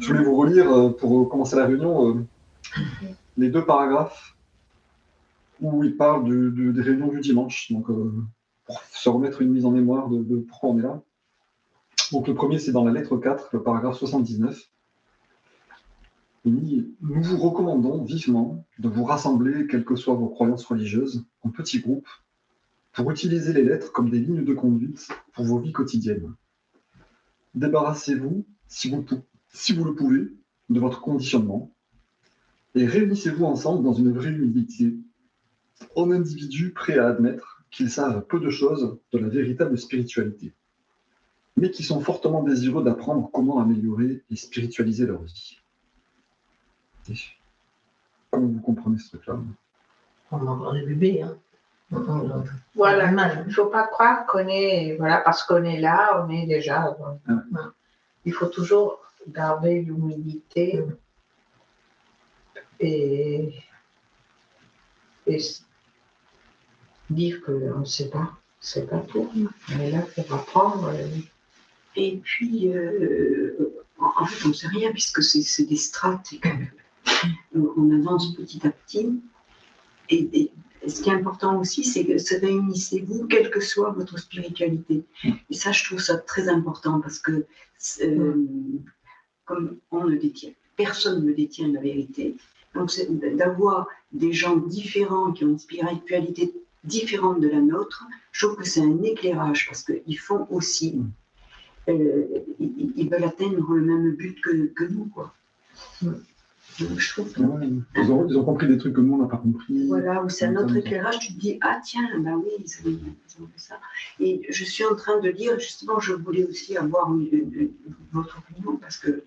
Je voulais vous relire, pour commencer la réunion, les 2 paragraphes où il parle des réunions du dimanche, donc pour se remettre une mise en mémoire de pourquoi on est là. Donc le premier, c'est dans la lettre 4, le paragraphe 79. Il dit « Nous vous recommandons vivement de vous rassembler, quelles que soient vos croyances religieuses, en petits groupes, pour utiliser les lettres comme des lignes de conduite pour vos vies quotidiennes. Débarrassez-vous, si vous le pouvez, de votre conditionnement, et réunissez-vous ensemble dans une vraie humilité, en individus prêts à admettre qu'ils savent peu de choses de la véritable spiritualité, mais qui sont fortement désireux d'apprendre comment améliorer et spiritualiser leur vie. » Comment vous comprenez ce truc-là? On va avoir des bébés, hein. Voilà, il ne faut pas croire qu'on est, voilà, parce qu'on est là, on est déjà. Il faut toujours garder l'humilité et dire qu'on ne sait pas, c'est pas tout. On est là pour apprendre. Et puis, en fait, on ne sait rien puisque c'est des strates. On avance petit à petit. Et ce qui est important aussi, c'est que réunissez-vous, quelle que soit votre spiritualité. Et ça, je trouve ça très important parce que, comme personne ne détient la vérité, donc c'est d'avoir des gens différents qui ont une spiritualité différente de la nôtre, je trouve que c'est un éclairage parce qu'ils font aussi, ils veulent atteindre le même but que nous, quoi. Donc, je trouve que... Ils ont compris des trucs que nous, on n'a pas compris. Voilà, où c'est un autre éclairage, tu te dis, ah tiens, bah oui, ils ont fait ça. Et je suis en train de lire, justement, je voulais aussi avoir votre opinion, parce que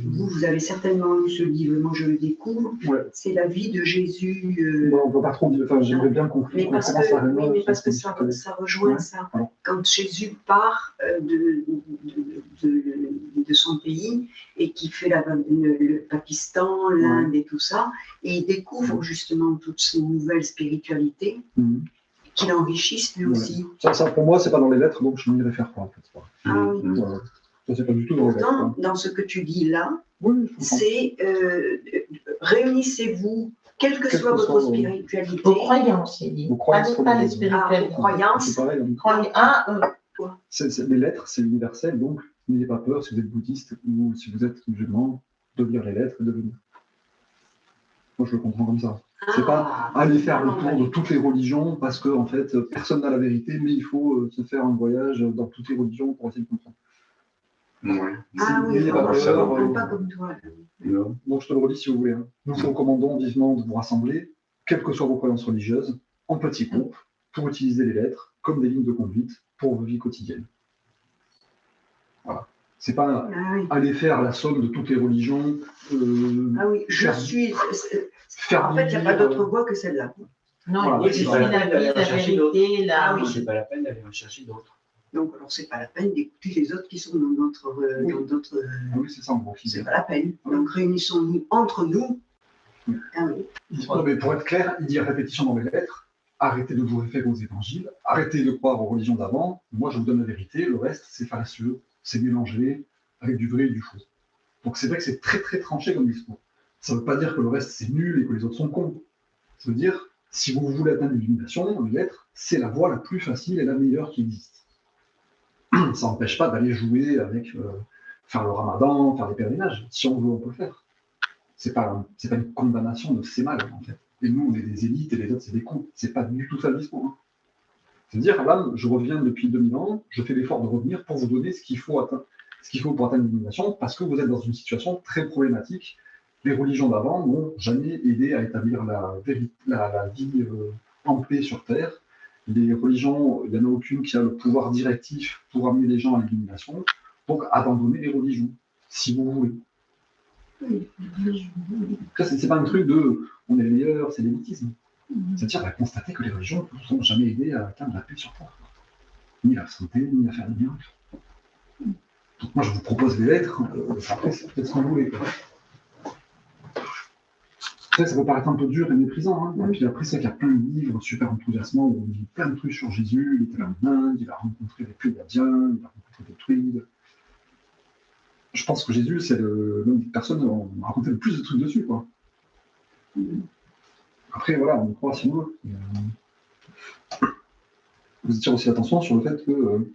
vous avez certainement lu ce livre, moi je le découvre, c'est la vie de Jésus. On ne peut pas trop dire, enfin j'aimerais bien comprendre. Mais parce que ça rejoint ça. Voilà. Quand Jésus part de son pays et qui fait le Pakistan, l'Inde et tout ça, et il découvre justement toutes ces nouvelles spiritualités qui l'enrichissent lui aussi. Ça, pour moi, c'est pas dans les lettres, donc je n'y réfère pas en fait. Ah oui. Ça, c'est pas du tout dans les lettres. Dans ce que tu dis là, c'est réunissez-vous, quelle que soit votre spiritualité. Vos croyances, il dit. Pas les spiritualités. Vos croyances. C'est pareil. Les lettres, c'est universel, donc n'ayez pas peur si vous êtes bouddhiste ou si vous êtes musulman de lire les lettres et de venir. Moi, je le comprends comme ça. C'est pas aller faire le tour de toutes les religions parce que en fait, personne n'a la vérité, mais il faut se faire un voyage dans toutes les religions pour essayer de comprendre. Pas comme toi. Donc je te le redis si vous voulez. Nous vous recommandons vivement de vous rassembler, quelles que soient vos croyances religieuses, en petits groupes, pour utiliser les lettres comme des lignes de conduite pour vos vies quotidiennes. Voilà. C'est pas aller faire la somme de toutes les religions. Je suis. En fait, il n'y a pas d'autre voie que celle-là. Non, je suis la vérité, là. Oui, c'est pas la peine d'aller en chercher d'autres. Donc, alors, c'est pas la peine d'écouter les autres qui sont dans d'autres. Oui, c'est ça, en gros. C'est pas la peine. Donc, réunissons-nous entre nous. Mais pour être clair, il dit répétition dans les lettres. Arrêtez de vous référer aux évangiles. Arrêtez de croire aux religions d'avant. Moi, je vous donne la vérité. Le reste, c'est fallacieux. C'est mélangé avec du vrai et du faux. Donc, c'est vrai que c'est très, très tranché comme discours. Ça ne veut pas dire que le reste, c'est nul et que les autres sont cons. Ça veut dire, si vous voulez atteindre l'illumination, les lettres, c'est la voie la plus facile et la meilleure qui existe. Ça n'empêche pas d'aller jouer avec, faire le ramadan, faire des pèlerinages. Si on veut, on peut le faire. C'est pas une condamnation de c'est mal, en fait. Et nous, on est des élites et les autres, c'est des cons. C'est pas du tout ça le discours. Hein. C'est-à-dire, là, je reviens depuis 2000 ans, je fais l'effort de revenir pour vous donner ce qu'il faut pour atteindre l'illumination, parce que vous êtes dans une situation très problématique. Les religions d'avant n'ont jamais aidé à établir la vie en paix sur Terre. Les religions, il n'y en a aucune qui a le pouvoir directif pour amener les gens à l'illumination. Donc, abandonnez les religions, si vous voulez. C'est pas un truc de on est les meilleurs, c'est l'élitisme. C'est-à-dire constater que les religions ne vous ont jamais aidé à atteindre la paix sur Terre. Ni la santé, ni à faire des miracles. Donc, moi, je vous propose des lettres. Après, c'est peut-être ce qu'on voulait. Ça peut paraître un peu dur et méprisant. Et puis après, c'est qu'il y a plein de livres super enthousiasmants où on dit plein de trucs sur Jésus. Il était là en Inde, il a rencontré des Pléiadiens, il a rencontré des druides. je pense que Jésus, c'est l'une des personnes qui a raconté le plus de trucs dessus, quoi. Après, voilà, on y croit si on veut. Vous attirez aussi attention sur le fait que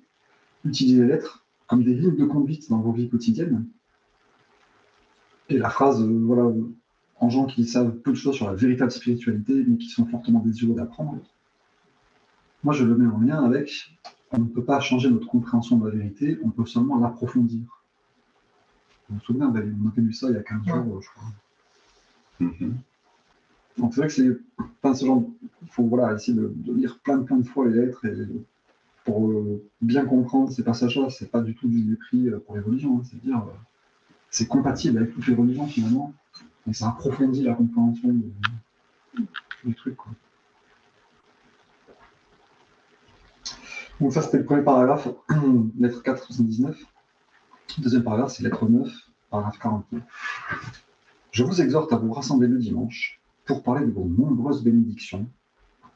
utiliser les lettres comme des lignes de conduite dans vos vies quotidiennes. Et la phrase, voilà, en gens qui savent peu de choses sur la véritable spiritualité, mais qui sont fortement désireux d'apprendre. Moi, je le mets en lien avec, on ne peut pas changer notre compréhension de la vérité, on peut seulement l'approfondir. Vous vous souvenez, on avait vu ça il y a 15 jours, je crois. Donc c'est vrai que c'est ce genre, il faut voilà, essayer de lire plein de fois les lettres et pour bien comprendre ces passages-là, c'est pas du tout du mépris pour les religions, hein, c'est dire c'est compatible avec toutes les religions finalement, et ça approfondit la compréhension du truc, quoi. Donc ça c'était le premier paragraphe, lettre 479. Deuxième paragraphe, c'est lettre 9, paragraphe 49. Je vous exhorte à vous rassembler le dimanche pour parler de vos nombreuses bénédictions,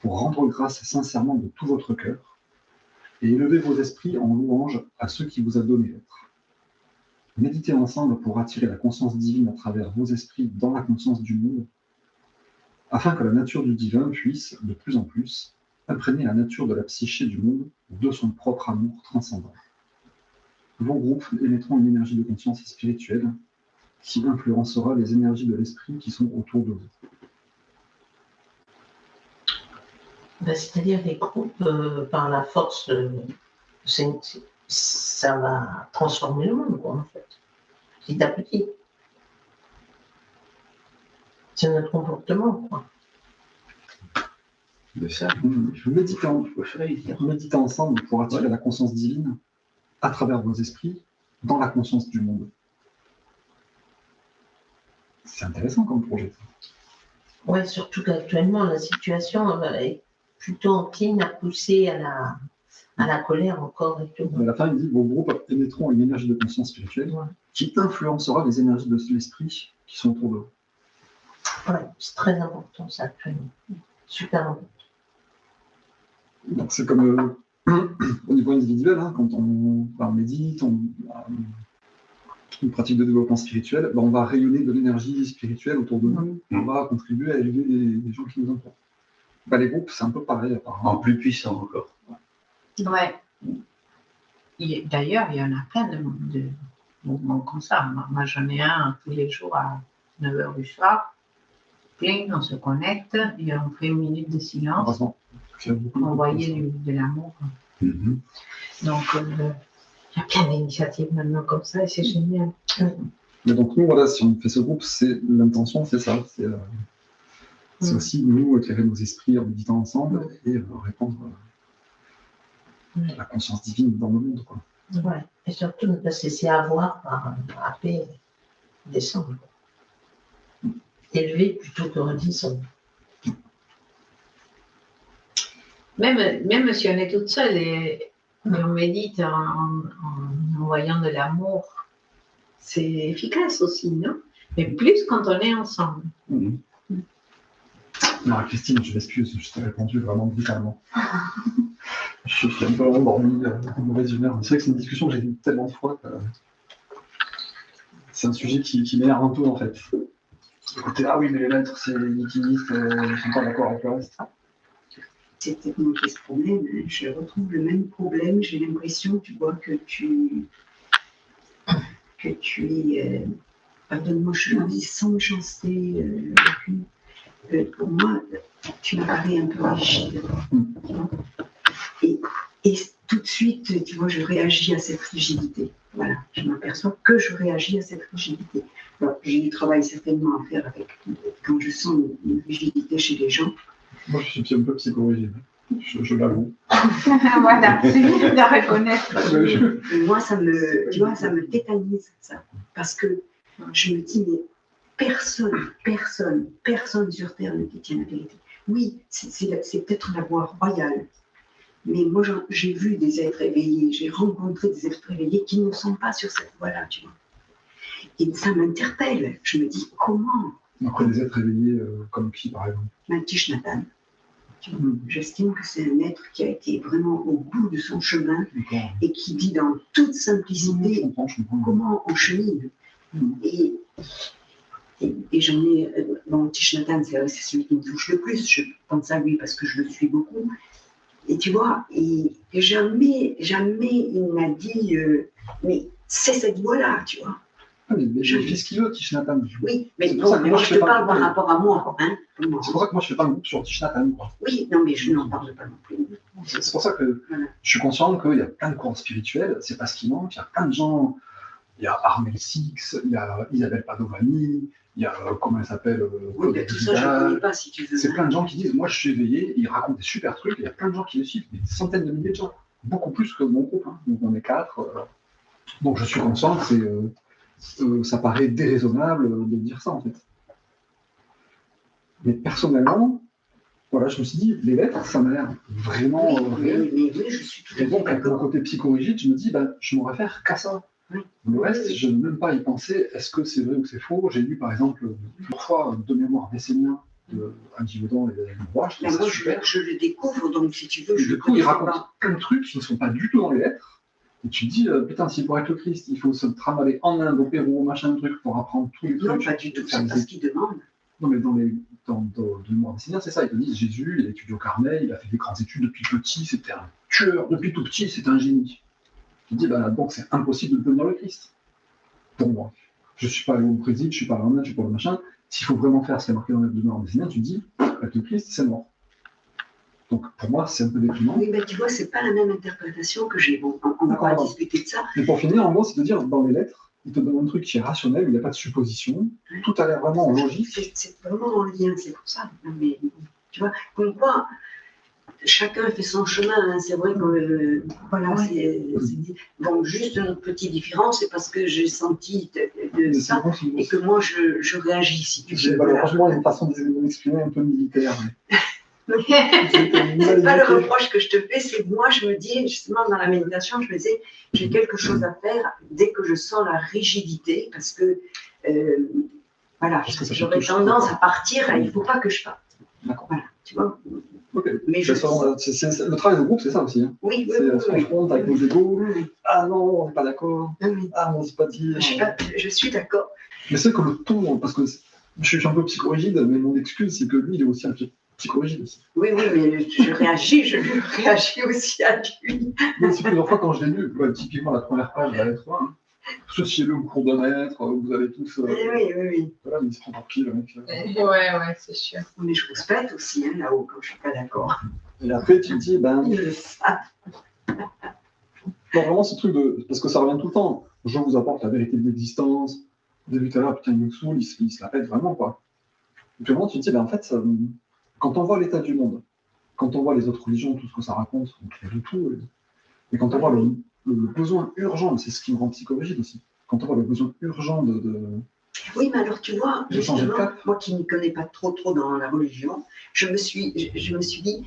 pour rendre grâce sincèrement de tout votre cœur, et élever vos esprits en louange à ceux qui vous a donné l'être. Méditez ensemble pour attirer la conscience divine à travers vos esprits dans la conscience du monde, afin que la nature du divin puisse, de plus en plus, imprégner la nature de la psyché du monde de son propre amour transcendant. Vos groupes émettront une énergie de conscience spirituelle qui influencera les énergies de l'esprit qui sont autour de vous. C'est-à-dire les groupes, par la force, ça va transformer le monde, quoi, en fait, petit à petit. C'est notre comportement, quoi. De ça. Méditez ensemble pour attirer la conscience divine à travers vos esprits dans la conscience du monde. C'est intéressant comme projet. Oui, surtout qu'actuellement, la situation est plutôt encline à pousser à la colère encore et tout. À la fin, il dit vos groupes émettront une énergie de conscience spirituelle qui influencera les énergies de l'esprit qui sont autour d'eux. Oui, c'est très important ça actuellement. Super important. Donc c'est comme au niveau individuel, hein, quand on médite, on une pratique de développement spirituel, on va rayonner de l'énergie spirituelle autour de nous, on va contribuer à élever les gens qui nous entourent. Les groupes, c'est un peu pareil apparemment. En plus puissant encore. Ouais. D'ailleurs, il y en a plein de mouvements comme ça. Moi, j'en ai un tous les jours à 9h du soir. Plein, on se connecte et on fait une minute de silence. Envoyer de l'amour. Donc, il y a plein d'initiatives maintenant comme ça et c'est génial. Mais donc nous, voilà, si on fait ce groupe, l'intention, c'est ça. C'est aussi nous éclairer nos esprits en méditant ensemble et répondre à la conscience divine dans le monde, quoi. Ouais. Et surtout ne pas se laisser avoir par la paix descendre. Élever plutôt que redescendre. Même si on est toute seule et on médite en envoyant de l'amour, c'est efficace aussi, non? Mais plus quand on est ensemble. Non, Christine, je m'excuse, je t'ai répondu vraiment brutalement. Je suis un peu endormi, en mauvaise humeur. C'est vrai que c'est une discussion que j'ai eue tellement de fois que c'est un sujet qui m'énerve un peu en fait. Écoutez, ah oui, mais les lettres, c'est liquidiste, ils ne sont pas d'accord avec le reste. C'est peut-être moi qui ai ce problème, hein. Je retrouve le même problème. J'ai l'impression, tu vois, que tu es, pardonne-moi, je le dis sans méchanceté, pour moi, tu m'apparais un peu rigide. Et tout de suite, tu vois, je réagis à cette rigidité. Voilà, je m'aperçois que je réagis à cette rigidité. Alors, j'ai du travail certainement à faire avec quand je sens une rigidité chez les gens. Moi, je suis un peu psychorigide, je l'avoue. Voilà, c'est bien de la reconnaître. Moi, ça me tétanise, ça. Parce que je me dis, mais personne sur Terre ne détient la vérité. Oui, c'est peut-être la voie royale. Mais moi, j'ai vu des êtres éveillés, j'ai rencontré des êtres éveillés qui ne sont pas sur cette voie-là, tu vois. Et ça m'interpelle. Je me dis, comment? Après, des êtres éveillés comme qui, par exemple? Tish Nathan. J'estime que c'est un être qui a été vraiment au bout de son chemin D'accord. et qui dit dans toute Je simplicité comprends. comment on chemine. Et j'en ai. Bon, Thich Nhat Hanh, c'est celui qui me touche le plus. Je pense à lui parce que je le suis beaucoup. Et tu vois, et jamais il m'a dit mais c'est cette voie-là, tu vois. Mais il fait ce qu'il veut, Thich Nhat Hanh. Oui, mais C'est pour ça que bon, moi, moi je je fais te pas parle le- par rapport à moi. Hein, C'est pour ça que moi, je fais pas un groupe sur Thich Nhat Hanh, quoi. Oui, non, mais je n'en parle pas non plus. C'est pour ça que Voilà. je suis conscient qu'il y a plein de courants spirituels, c'est pas ce qui manque, il y a plein de gens, il y a Armel Six, il y a Isabelle Padovani, il y a, comment elle s'appelle, Oui, Claude tout ça, je ne Vidal. connais pas si tu veux. C'est hein. plein de gens qui disent, moi je suis éveillé, ils racontent des super trucs, et il y a plein de gens qui les suivent, des centaines de milliers de gens, beaucoup plus que mon groupe, hein. Donc on est 4. Donc je suis conscient que ça paraît déraisonnable de dire ça en fait. Mais personnellement, voilà, je me suis dit, les lettres, ça m'a l'air vraiment réel. Oui, je suis tout à Et fait donc, avec mon d'accord. côté psychorigide, je me dis, je me réfère qu'à ça. Oui. Le reste, je ne veux même pas y penser, est-ce que c'est vrai ou c'est faux. J'ai lu, par exemple, plusieurs fois de mémoire Messénien de Anne Givaudan et d'Alain Roy, je Mais trouve moi, ça super. je le découvre, donc si tu veux, Et je du coup, il connaissais raconte pas. plein de trucs qui ne sont pas du tout dans les lettres. Et tu te dis, putain, si pour être le Christ, il faut se tramaler en Inde, au Pérou, machin de truc, pour apprendre tous les Non, trucs. pas du tout, faire c'est des pas ce qu'il demande. Non, mais dans de mémoire Messénien, c'est ça. Ils te disent, Jésus, il a étudié au Carmel, il a fait des grandes études depuis petit, c'était un tueur, depuis tout petit, c'était un génie. Tu te dis, donc c'est impossible de devenir le Christ. Pour moi. Je ne suis pas allé au Brésil, je ne suis pas allé en Inde, je ne suis pas le machin. S'il faut vraiment faire ce qui est marqué dans les mémoire Messénien, tu te dis, avec le Christ, c'est mort. Donc pour moi, c'est un peu déprimant. Oui, mais tu vois, c'est pas la même interprétation que j'ai. Bon, on va pas discuter de ça. Mais pour finir, en gros, c'est de dire, dans les lettres, il te donne un truc qui est rationnel, où il n'y a pas de supposition, tout a l'air vraiment logique. C'est vraiment en lien, c'est pour ça. Mais tu vois, comme quoi, chacun fait son chemin. Hein. C'est vrai que voilà, bon, juste une petite différence, c'est parce que j'ai senti de ça et que moi je réagis si tu veux. Voilà. Franchement, il y a une façon de m'exprimer un peu militaire. C'est pas le reproche que je te fais, c'est moi je me dis justement dans la méditation, je me disais j'ai quelque chose à faire dès que je sens la rigidité parce que voilà, j'aurais tendance à partir, il ne faut pas que je parte. D'accord. Voilà, tu vois. Ok. Mais le travail de groupe, c'est ça aussi. Hein. Oui, On se confronte avec nos égos. Oui. Ah non, on n'est pas d'accord. Oui. Ah, on ne s'est pas dit. Je suis d'accord. Mais c'est que le ton, parce que je suis un peu psychorigide, mais mon excuse, c'est que lui, il est aussi un peu psychorigide aussi. Oui, mais je réagis aussi à lui. Mais c'est plusieurs fois quand je l'ai lu, typiquement la première page de la lettre 1, associez-le au cours de maître, vous avez tous. Oui. Voilà, mais il se prend pour qui, le mec Ouais, c'est sûr. Mais je vous pète aussi, hein, là-haut, quand je suis pas d'accord. Et après, tu te dis, Ah, non, vraiment, ce truc de. Parce que ça revient tout le temps. Je vous apporte la vérité de l'existence. Vous avez vu tout à l'heure, putain, Yuxul, il se la pète vraiment, quoi. Et puis, vraiment, tu te dis, en fait, quand on voit l'état du monde, quand on voit les autres religions, tout ce que ça raconte, on crée de tout. Et quand on voit le besoin urgent, c'est ce qui me rend psychorigide aussi. Quand on voit le besoin urgent de Oui, mais alors tu vois, de changer de justement, cap. moi qui ne connais pas trop dans la religion, je me suis dit,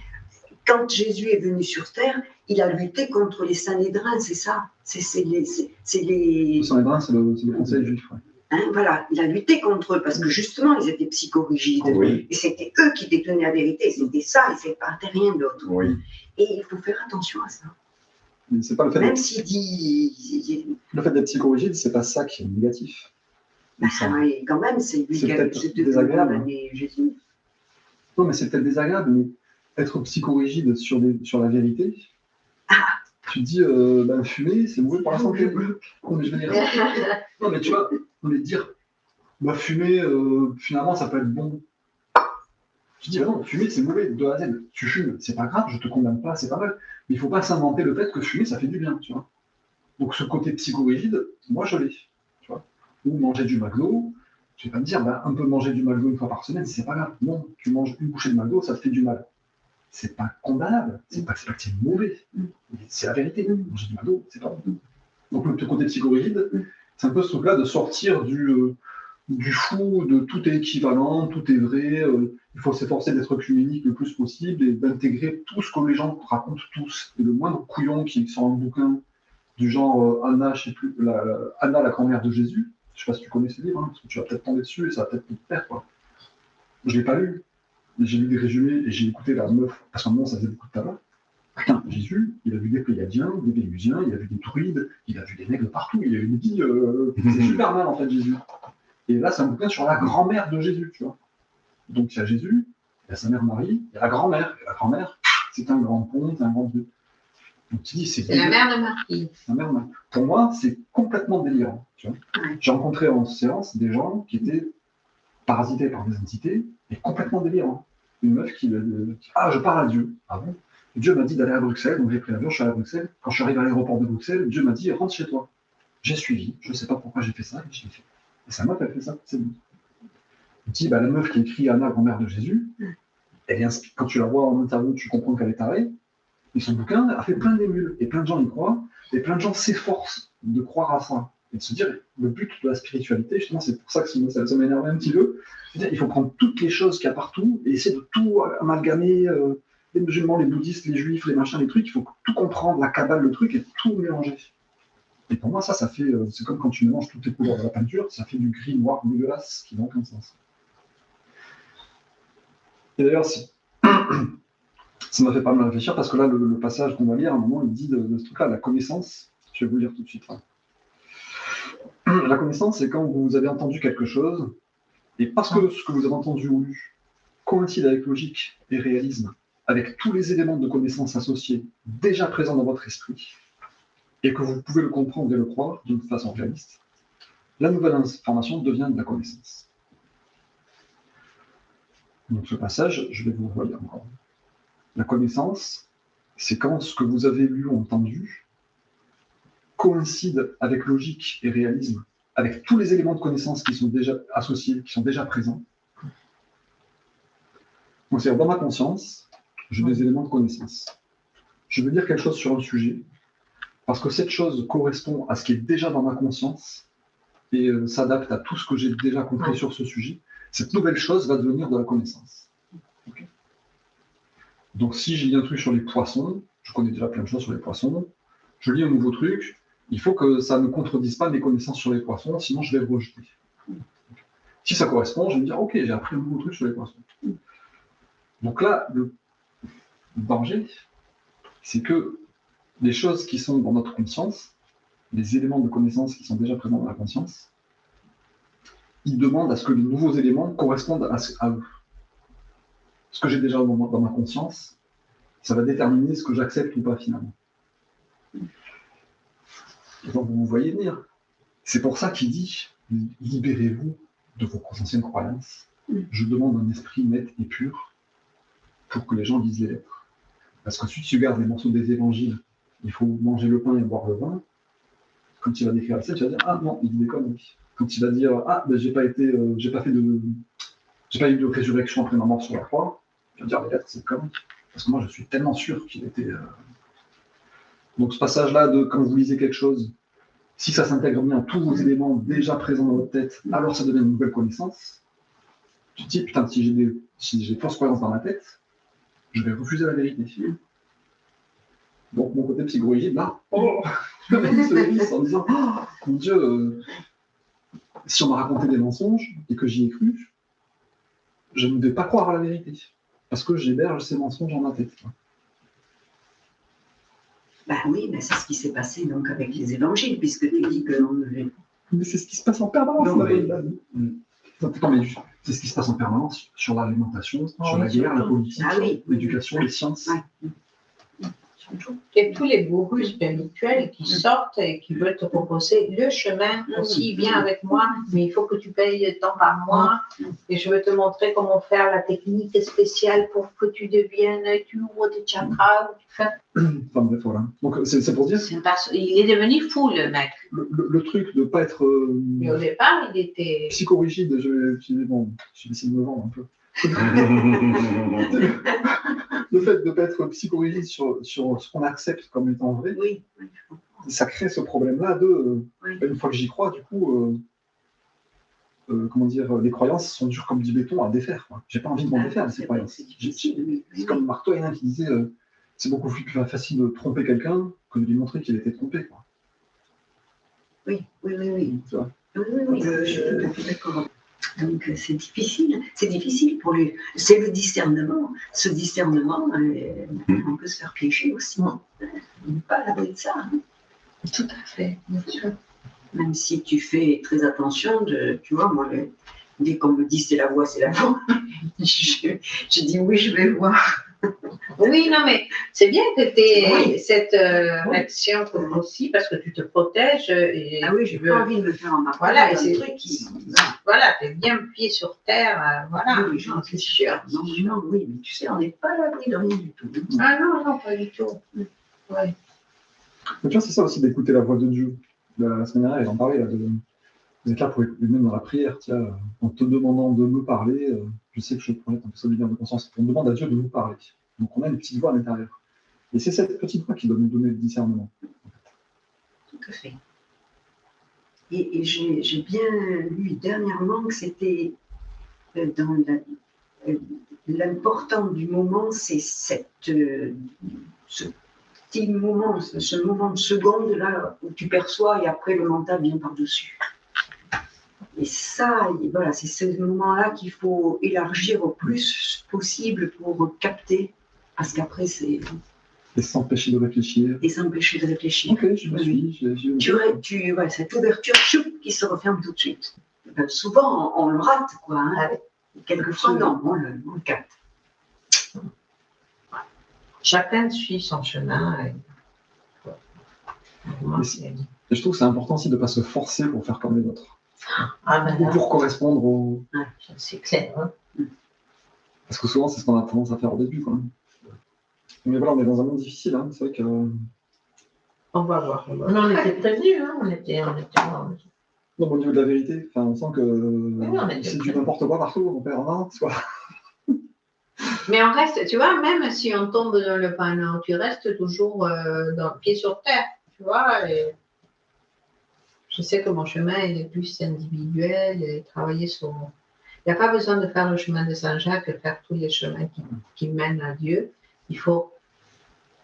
quand Jésus est venu sur terre, il a lutté contre les Sanhédrins, c'est ça. C'est les. Le Sanhédrin, c'est le conseil juif. Ouais. Hein, voilà, il a lutté contre eux parce que justement, ils étaient psychorigides. Oui. Et c'était eux qui détenaient la vérité. C'était ça, et c'était rien d'autre. Oui. Et il faut faire attention à ça. Mais c'est pas le fait Même s'il dit. le fait d'être psychorigide, c'est pas ça qui est négatif. Oui, quand même, c'est lui qui a désagréable. Jésus. Non, mais c'est peut-être désagréable, mais être psychorigide sur la vérité, tu te dis, fumer, c'est mauvais pour la santé. Non, mais je veux dire. Non, mais tu vois, on va dire, fumer, finalement, ça peut être bon. Tu dis, non, fumer, c'est mauvais, de A à Z. Tu fumes, c'est pas grave, je te condamne pas, c'est pas mal. Mais il faut pas s'inventer le fait que fumer, ça fait du bien, tu vois. Donc, ce côté psychorigide, moi, je l'ai, tu vois. Ou manger du McDo, je vais pas me dire, un peu manger du McDo une fois par semaine, c'est pas grave. Non, tu manges une bouchée de McDo, ça te fait du mal. C'est pas condamnable, c'est pas que c'est mauvais. C'est la vérité. Manger du McDo, c'est pas bon. Donc, le côté psychorigide, c'est un peu ce truc-là de sortir du fou, de tout est équivalent, tout est vrai, il faut s'efforcer d'être œcuménique le plus possible et d'intégrer tout ce que les gens racontent tous. Et le moindre couillon qui sort un bouquin du genre Anna, je sais plus, Anna, la grand-mère de Jésus, je sais pas si tu connais ce livre, parce que tu vas peut-être tomber dessus et ça va peut-être te perdre, quoi. Je l'ai pas lu, j'ai lu des résumés et j'ai écouté la meuf, parce qu'à un moment, ça faisait beaucoup de tabac. Putain, Jésus, il a vu des Pléiadiens, des Vénusiens, il a vu des druides, il a vu des nègres partout. Il a une vie, c'est super mal, en fait, Jésus. Et là, c'est un bouquin sur la grand-mère de Jésus, tu vois. Donc, il y a Jésus, il y a sa mère Marie, il y a la grand-mère. Et la grand-mère, c'est un grand pont, c'est un grand Dieu. Donc, tu dis, C'est la mère de Marie. La mère Marie. Pour moi, c'est complètement délirant, tu vois. J'ai rencontré en séance des gens qui étaient parasités par des entités et complètement délirants. Une meuf qui ah, je parle à Dieu. Ah bon? Dieu m'a dit d'aller à Bruxelles, donc j'ai pris l'avion, je suis allé à Bruxelles. Quand je suis arrivé à l'aéroport de Bruxelles, Dieu m'a dit rentre chez toi. J'ai suivi, je ne sais pas pourquoi j'ai fait ça, mais je l'ai fait. Et c'est moi qui ai fait ça, c'est bon. Je dis, la meuf qui écrit Anna, grand-mère de Jésus, elle est quand tu la vois en interview, tu comprends qu'elle est tarée. Et son bouquin a fait plein d'émules, et plein de gens y croient, et plein de gens s'efforcent de croire à ça. Et de se dire, le but de la spiritualité, justement, c'est pour ça que ça m'énerve un petit peu. C'est-à-dire, il faut prendre toutes les choses qu'il y a partout et essayer de tout amalgamer, les musulmans, les bouddhistes, les juifs, les machins, les trucs, il faut tout comprendre, la cabale, le truc, et tout mélanger. Et pour moi, ça fait, c'est comme quand tu mélanges toutes les couleurs de la peinture, ça fait du gris, noir, dégueulasse, qui n'a aucun sens. Et d'ailleurs, ça m'a fait pas mal réfléchir, parce que là, le passage qu'on va lire, à un moment, il dit de ce truc-là, la connaissance, je vais vous le lire tout de suite. Hein. La connaissance, c'est quand vous avez entendu quelque chose, et parce que ce que vous avez entendu ou lu coïncide avec logique et réalisme, avec tous les éléments de connaissance associés déjà présents dans votre esprit, et que vous pouvez le comprendre et le croire d'une façon réaliste, la nouvelle information devient de la connaissance. Donc ce passage, je vais vous le relire encore. La connaissance, c'est quand ce que vous avez lu ou entendu coïncide avec logique et réalisme, avec tous les éléments de connaissance qui sont déjà associés, qui sont déjà présents. Donc c'est-à-dire, dans ma conscience, j'ai des éléments de connaissance. Je veux dire quelque chose sur un sujet, parce que cette chose correspond à ce qui est déjà dans ma conscience et s'adapte à tout ce que j'ai déjà compris sur ce sujet. Cette nouvelle chose va devenir de la connaissance. Okay. Donc si j'ai lis un truc sur les poissons, je connais déjà plein de choses sur les poissons, je lis un nouveau truc, il faut que ça ne contredise pas mes connaissances sur les poissons, sinon je vais le rejeter. Si ça correspond, je vais me dire, ok, j'ai appris un nouveau truc sur les poissons. Donc là, le danger, c'est que les choses qui sont dans notre conscience, les éléments de connaissance qui sont déjà présents dans la conscience, ils demandent à ce que les nouveaux éléments correspondent à eux. Ce que j'ai déjà dans ma conscience, ça va déterminer ce que j'accepte ou pas finalement. Donc vous voyez venir. C'est pour ça qu'il dit, libérez-vous de vos anciennes croyances. Je demande un esprit net et pur pour que les gens lisent les lettres. Parce que si tu gardes les morceaux des évangiles, il faut manger le pain et boire le vin, quand il va décrire ça, tu vas dire, ah non, il dit des conneries. Quand il va dire, ah, ben, j'ai pas eu de résurrection après ma mort sur la croix, tu vas dire, les lettres, c'est conneries. Parce que moi, je suis tellement sûr qu'il était... Donc ce passage-là, quand vous lisez quelque chose, si ça s'intègre bien à tous vos éléments déjà présents dans votre tête, alors ça devient une nouvelle connaissance. Tu te dis, putain, si j'ai fausse croyance dans ma tête, je vais refuser la vérité. Donc mon côté psychorigide, là, je me lisse en disant, oh, mon Dieu, si on m'a raconté des mensonges et que j'y ai cru, je ne vais pas croire à la vérité, parce que j'héberge ces mensonges dans ma tête. Ben oui, mais c'est ce qui s'est passé donc avec les évangiles, puisque tu dis que... Mais c'est ce qui se passe en permanence. Non, mais... c'est ce qui se passe en permanence sur l'alimentation, sur la guerre, la politique, l'éducation, les sciences. Il y a tous les gourous spirituels qui sortent et qui veulent te proposer le chemin aussi, viens avec moi, mais il faut que tu payes tant par mois et je vais te montrer comment faire la technique spéciale pour que tu deviennes, tu ouvres tes chakras. Enfin bref, voilà. Donc c'est pour dire... Il est devenu fou, le mec. Le truc de ne pas être... Mais au départ, il était... psychorigide, je vais essayer de me vendre un peu. Le fait de ne pas être psychorigide sur ce qu'on accepte comme étant vrai, ça crée ce problème-là une fois que j'y crois, du coup, comment dire, les croyances sont dures comme du béton à défaire. J'ai pas envie de m'en défaire de ces croyances. C'est comme Mark Twain qui disait c'est beaucoup plus facile de tromper quelqu'un que de lui montrer qu'il était trompé. Oui. Tu vois. Oui, je suis tout à fait d'accord. Donc c'est difficile pour lui. C'est le discernement. Ce discernement, on peut se faire piéger aussi. On n'est pas à l'abri de ça. Hein. Tout à fait, bien sûr. Même si tu fais très attention, tu vois, moi, dès qu'on me dit c'est la voix, je dis oui, je vais voir. Oui, non, mais c'est bien que tu aies Oui. cette action aussi parce que tu te protèges. Et Ah oui, tu j'ai veux. pas envie de me faire embarquer Voilà, et dans un c'est truc qui. Voilà, tu es bien pied sur terre. Voilà, Oui, non, c'est sûr. Non, non, oui, mais tu sais, on n'est pas à l'abri de rien du tout. Ah non, non, pas du tout. Ouais. Mais tu vois, c'est ça aussi d'écouter la voix de Dieu. La semaine dernière, elle en parlait, là, d'être là pour écouter, même dans la prière, tiens, en te demandant de me parler, je sais que je pourrais être un peu solidaire de conscience. On demande à Dieu de nous parler. Donc on a une petite voix à l'intérieur. Et c'est cette petite voix qui doit nous donner le discernement. Tout à fait. Et j'ai bien lu dernièrement que c'était dans l'important du moment, c'est ce petit moment, ce moment de seconde là où tu perçois et après le mental vient par-dessus. Et ça, voilà, c'est ce moment-là qu'il faut élargir au plus possible pour capter, parce qu'après c'est. Et s'empêcher de réfléchir. Et s'empêcher de réfléchir. Ok, je me suis. Voilà, cette ouverture qui se referme tout de suite. Ben, souvent, on le rate, quoi. Hein. Ah oui. Quelquefois, non, on le capte. Chacun suit son chemin. Et je trouve que c'est important aussi de ne pas se forcer pour faire comme les autres. Ah ben Ou là, pour correspondre au. c'est clair. Hein. Parce que souvent, c'est ce qu'on a tendance à faire au début, quand même. Mais voilà, on est dans un monde difficile, hein. C'est vrai que. On va voir. Non, on était prévenus, hein. On était Non, mais au niveau de la vérité, on sent que c'est du n'importe quoi partout, on perd un an, soit. Mais on reste, tu vois, même si on tombe dans le panneau, tu restes toujours pied sur terre, tu vois. Et je sais que mon chemin il est plus individuel et travailler sur. Il n'y a pas besoin de faire le chemin de Saint-Jacques, faire tous les chemins qui mènent à Dieu. Il faut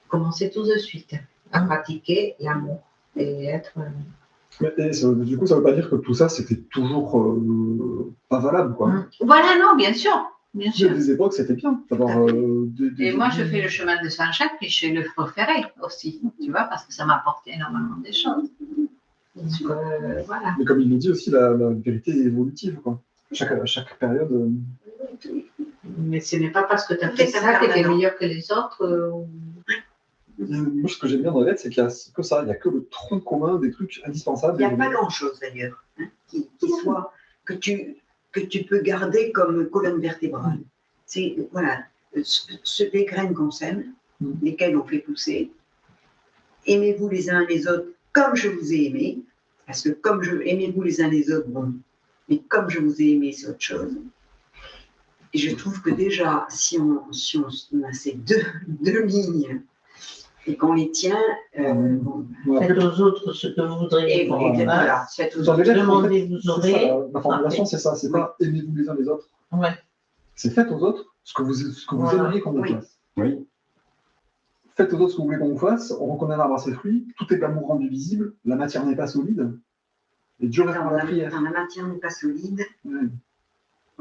commencer tout de suite à pratiquer l'amour et être. Et du coup, ça ne veut pas dire que tout ça, c'était toujours pas valable, quoi. Voilà, non, bien sûr. Bien Il y a sûr. des époques, c'était bien d'avoir. Et moi, je fais le chemin de Saint-Jacques et je le préféré aussi, tu vois, parce que ça m'apporte énormément de choses. Donc, voilà. Mais comme il nous dit aussi, la vérité est évolutive, quoi. Chaque période. Mais ce n'est pas parce que tu as fait ça que tu es meilleur que les autres. Moi, ce que j'aime bien dans la lettre, c'est qu'il n'y a que ça, il n'y a que le tronc commun des trucs indispensables. Il n'y a pas grand-chose d'ailleurs qui soit que tu peux garder comme colonne vertébrale. C'est voilà, les graines qu'on sème, lesquelles on fait pousser. Aimez-vous les uns les autres comme je vous ai aimé, parce que aimez-vous les uns les autres, bon, mais comme je vous ai aimé, c'est autre chose. Et je trouve que déjà, si on a ces deux lignes et qu'on les tient, bon, Faites aux autres ce que vous voudriez et qu'on fasse. voilà, faites aux Dans autres. les lettres, Demandez, en fait, vous c'est aurez. ça, la formulation, c'est ça, c'est pas aimez-vous les uns les autres. Ouais. C'est faites aux autres ce que vous Voilà. aimeriez qu'on vous Oui. fasse. Oui. Faites aux autres ce que vous voulez qu'on vous fasse, on reconnaît l'arbre à ses fruits, tout est l'amour rendu visible, la matière n'est pas solide, et Dieu répond à la prière. La matière n'est pas solide. Ouais.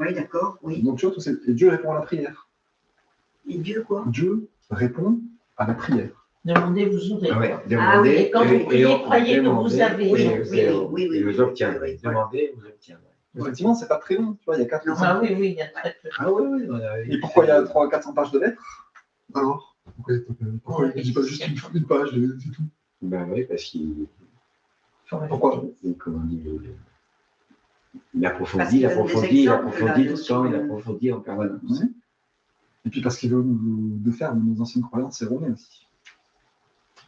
Oui, d'accord, oui. Donc tu vois, et Dieu répond à la prière. Et Dieu, quoi? Dieu répond à la prière. Demandez, vous aurez. Ah ouais, oui, demandez, et quand vous priez, on- croyez que demandez, vous avez. et vous obtiendrez. oui. Demandez, vous obtiendrez. Effectivement, c'est pas très long, tu vois, il y a 4 Ah oui, oui, il y a très peu. Ah oui, oui. Et pourquoi il y a 300-400 pages de lettres? Alors pourquoi il ne dit pas juste une page, c'est tout? Ben oui, parce qu'il Pourquoi? comment dire, il Parce approfondit, qu'il il donne des approfondit, il exemples, approfondit là, tout le temps, il dessus. approfondit en permanence. Ouais. Et puis parce qu'il veut nous défaire nos anciennes croyances erronées aussi.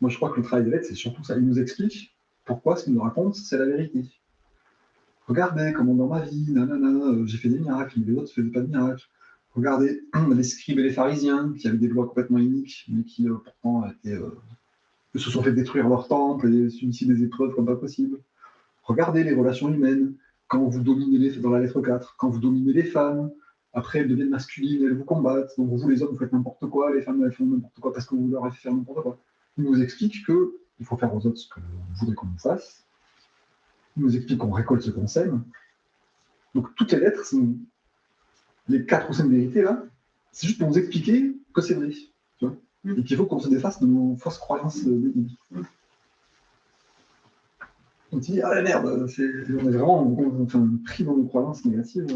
Moi, je crois que le travail des lettres, c'est surtout ça. Il nous explique pourquoi ce qu'il nous raconte, c'est la vérité. Regardez comment dans ma vie, nanana, j'ai fait des miracles, mais les autres ne faisaient pas de miracles. Regardez les scribes et les pharisiens qui avaient des lois complètement iniques, mais qui pourtant se sont fait détruire leur temple et subissaient des épreuves comme pas possible. Regardez les relations humaines, quand vous dominez dans la lettre 4, quand vous dominez les femmes, après elles deviennent masculines, elles vous combattent, donc vous les hommes vous faites n'importe quoi, les femmes elles font n'importe quoi parce que vous leur avez fait faire n'importe quoi. Il nous explique qu'il faut faire aux autres ce que vous voudrez qu'on nous fasse. Il nous explique qu'on récolte ce qu'on sème. Donc toutes les lettres, les 4 ou 5 vérités là, c'est juste pour nous expliquer que c'est vrai. Tu vois, et qu'il faut qu'on se défasse de nos fausses croyances débiles. On se dit, ah la merde, on est vraiment pris dans nos croyances négatives.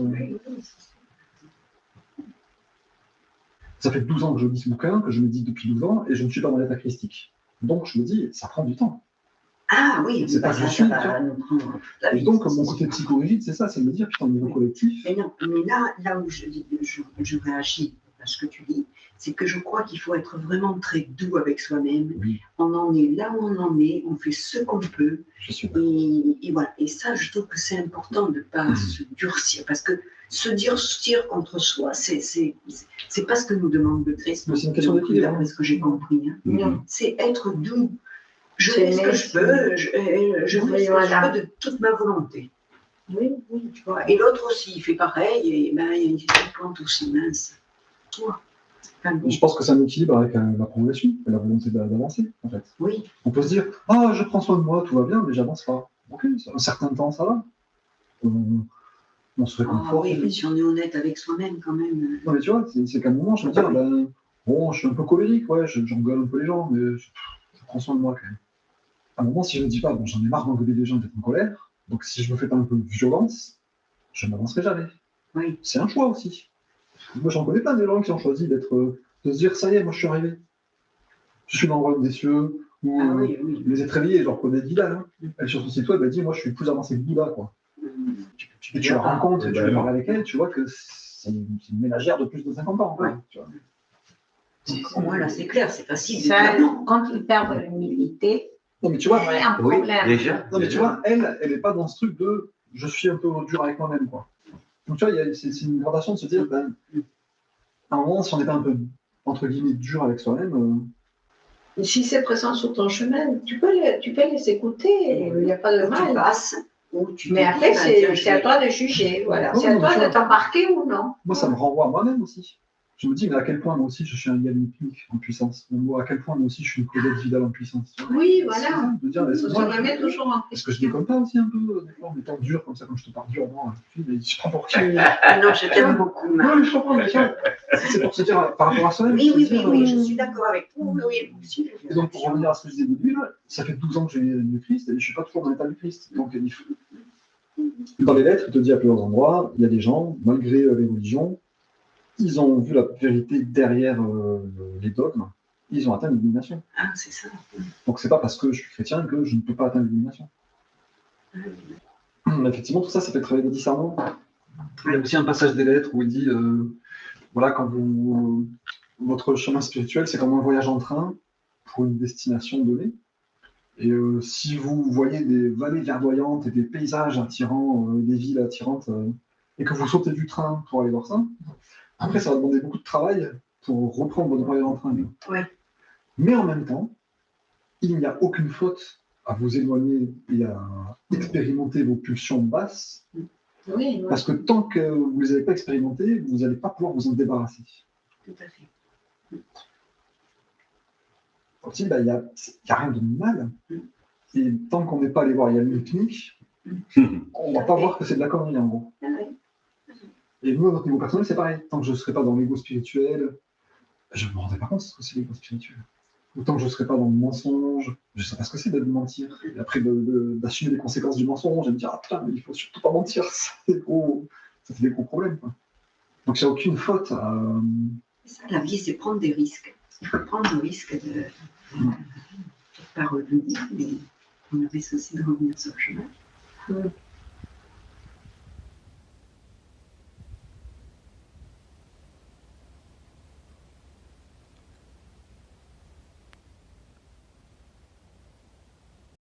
Ça fait 12 ans que je lis ce bouquin, que je médite depuis 12 ans, et je ne suis pas dans l'état christique. Donc je me dis, ça prend du temps. Ah oui, C'est pas que je suis, tu vois. nous prendre toute la Et vie. donc mon côté psychorigide, c'est ça, c'est de me dire, putain, au niveau collectif, Mais non, mais là où je réagis à ce que tu dis, c'est que je crois qu'il faut être vraiment très doux avec soi-même. oui, On en est là où on en est, on fait ce qu'on peut. je suis Et voilà. Et ça, je trouve que c'est important de ne pas se durcir. Parce que se durcir contre soi, c'est pas ce que nous demande le Christ. Mais c'est une question d'équilibre. D'après ce que j'ai compris. Hein. Mhm. C'est être doux. Je C'est fais ce que je peux, je fais ce que voilà. je peux de toute ma volonté. Oui, Tu vois. Et l'autre aussi, il fait pareil, et ben, il plante aussi mince. Enfin, bon. Et je pense que c'est un équilibre avec la progression et la volonté d'avancer, en fait. Oui, On peut se dire, ah, je prends soin de moi, tout va bien, mais j'avance pas. Ok, un certain temps, ça va. On se réconforte. oui, mais si on est honnête avec soi-même quand même. Non, mais tu vois, c'est qu'à un moment, je me dis, bon, je suis un peu colérique, ouais, j'engueule un peu les gens, mais je prends soin de moi quand même. À un moment, si je ne dis pas, bon, j'en ai marre d'engueuler les gens, d'être en colère, donc si je me fais pas un peu violence, je n'avancerai jamais. Oui. C'est un choix aussi. Moi, j'en connais plein des gens qui ont choisi de se dire, ça y est, moi, je suis arrivé. Je suis dans le royaume des cieux, ou Ah oui, oui. les êtres éveillés, genre connaît Dylan, hein. Elle sur son site web, elle dit, moi, je suis plus avancé que Bouddha, quoi. Et tu la rencontres, et tu veux parler avec elle, tu vois que c'est une ménagère de plus de 50 ans. Quoi, Ouais. tu vois. Pour moi, là, c'est clair, c'est facile. ça, quand ils perdent l'humilité, Non, mais tu vois, c'est un Oui, problème. déjà. non, mais tu vois, elle n'est pas dans ce truc de je suis un peu dur avec moi-même, quoi. Donc tu vois, c'est une gradation de se dire, ben, à un moment, si on n'est pas un peu, entre guillemets, dur avec soi-même, Et si c'est présent sur ton chemin, tu peux les écouter, il n'y a pas de Tu mal. passes, ou tu Mais te après, dis, ben, tiens, c'est à toi de juger. Voilà. Oui, C'est à mais toi tu de vois. t'embarquer ou non. moi, ça me renvoie à moi-même aussi. Je me dis, mais à quel point moi aussi je suis un Yann Nicnic en puissance. À quel point moi aussi je suis une Claudette Vidal en puissance. Tu vois. Oui, C'est voilà. ça, de dire, est-ce On que se moi, remet toujours en est-ce que je question. déconne pas aussi un peu, des fois, en étant dur comme ça, comme je te parle dur, non, mais je prends pour qui? non, je t'aime beaucoup, Non, Marc. mais je comprends, mais tu vois, c'est pour se dire, par rapport à soi-même. Oui, se oui, dire, oui, je suis d'accord avec toi. Oui, moi aussi. Et donc, pour revenir à ce que je disais au début, là, ça fait 12 ans que j'ai le Christ et je ne suis pas toujours dans l'état du Christ. Donc, dans les lettres, il te dit à plusieurs endroits, il y a des gens, malgré les religions, ils ont vu la vérité derrière les dogmes, ils ont atteint l'illumination. Ah, c'est ça. Donc, c'est pas parce que je suis chrétien que je ne peux pas atteindre l'illumination. Effectivement, tout ça, ça fait travailler le discernement. Il y a aussi un passage des lettres où il dit, voilà, quand votre chemin spirituel, c'est comme un voyage en train pour une destination donnée. Et si vous voyez des vallées verdoyantes et des paysages attirants, des villes attirantes, et que vous sautez du train pour aller voir ça, après, ça va demander beaucoup de travail pour reprendre votre voyage en train. Ouais. Mais en même temps, il n'y a aucune faute à vous éloigner et à expérimenter vos pulsions basses, Oui, parce que tant que vous ne les avez pas expérimentées, vous n'allez pas pouvoir vous en débarrasser. Tout à fait. Donc, il n'y a rien de mal. Et tant qu'on n'est pas allé voir Yann Nicnic, on ne va pas voir que c'est de la connerie, en gros. Ah ouais. Et nous, à notre niveau personnel, c'est pareil. Tant que je ne serai pas dans l'ego spirituel, je ne me rendrai pas compte de ce que c'est l'ego spirituel. Autant que je ne serai pas dans le mensonge, je ne sais pas ce que c'est de mentir. Et après, d'assumer les conséquences du mensonge et de dire, ah putain, mais il ne faut surtout pas mentir, ça fait des gros problèmes. Quoi. Donc, il n'y a aucune faute à. Ça, la vie, c'est prendre des risques. Il faut prendre le risque de pas revenir, mais on a risque aussi de revenir sur le chemin.